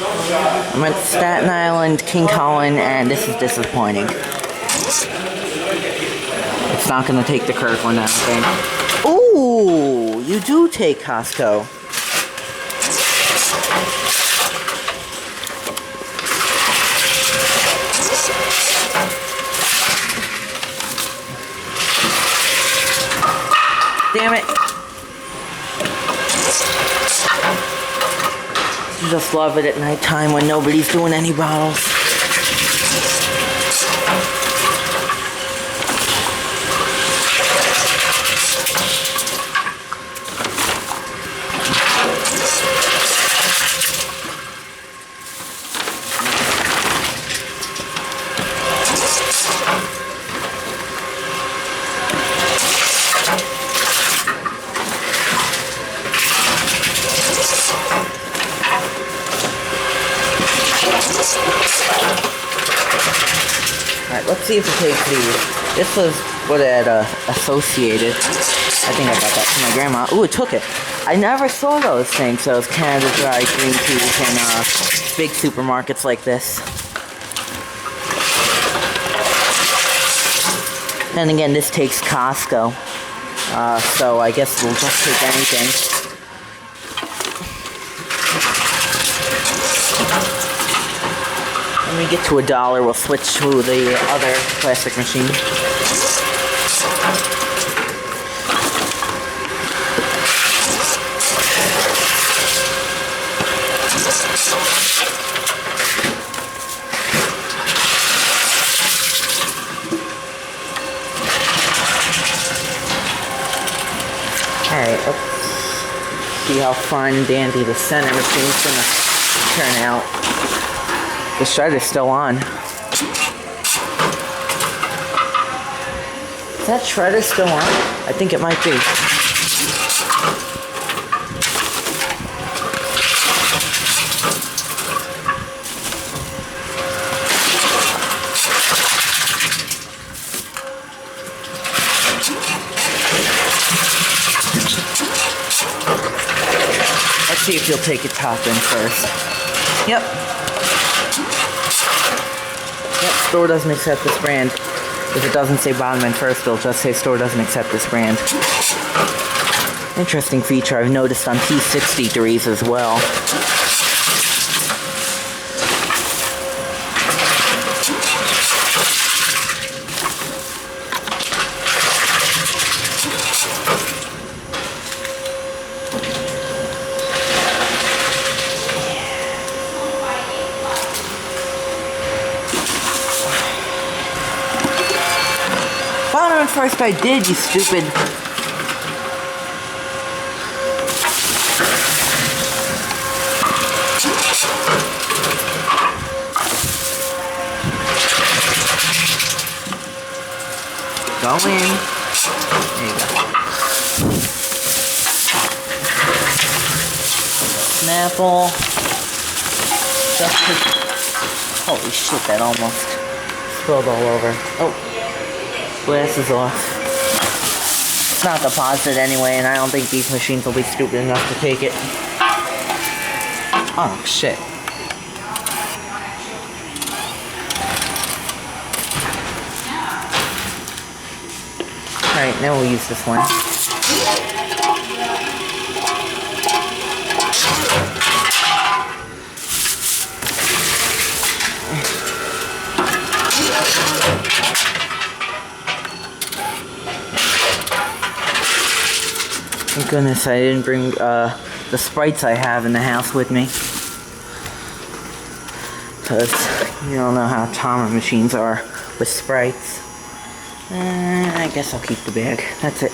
I'm at Staten Island, King Kullen, and this is disappointing. It's not going to take the Kirkland, I don't think. Ooh, you do take Costco. Damn it. Just love it at nighttime when nobody's doing any bottles. Alright, let's see if it takes these. This was what it had associated. I think I got that from my grandma. Ooh, it took it. I never saw those things, those Canada Dry green teas in big supermarkets like this. And again, this takes Costco. So I guess we'll just take anything. When we get to $1, we'll switch to the other plastic machine. Alright, let's see how fun and dandy the center machine's gonna turn out. The shredder's still on. Is that shredder still on? I think it might be. Let's see if you'll take a top in first. Yep. Yep, store doesn't accept this brand. If it doesn't say bottom end first, it'll just say store doesn't accept this brand. Interesting feature I've noticed on T-53s as well. Bottom and first I did, you stupid. Go in. There you go. Snapple. Holy shit, that almost spilled all over. Oh. Glass is off. It's not deposited anyway, and I don't think these machines will be stupid enough to take it. Oh, shit. Alright, now we'll use this one. Thank goodness I didn't bring the Sprites I have in the house with me. Because you don't know how Tomra machines are with Sprites. I guess I'll keep the bag. That's it.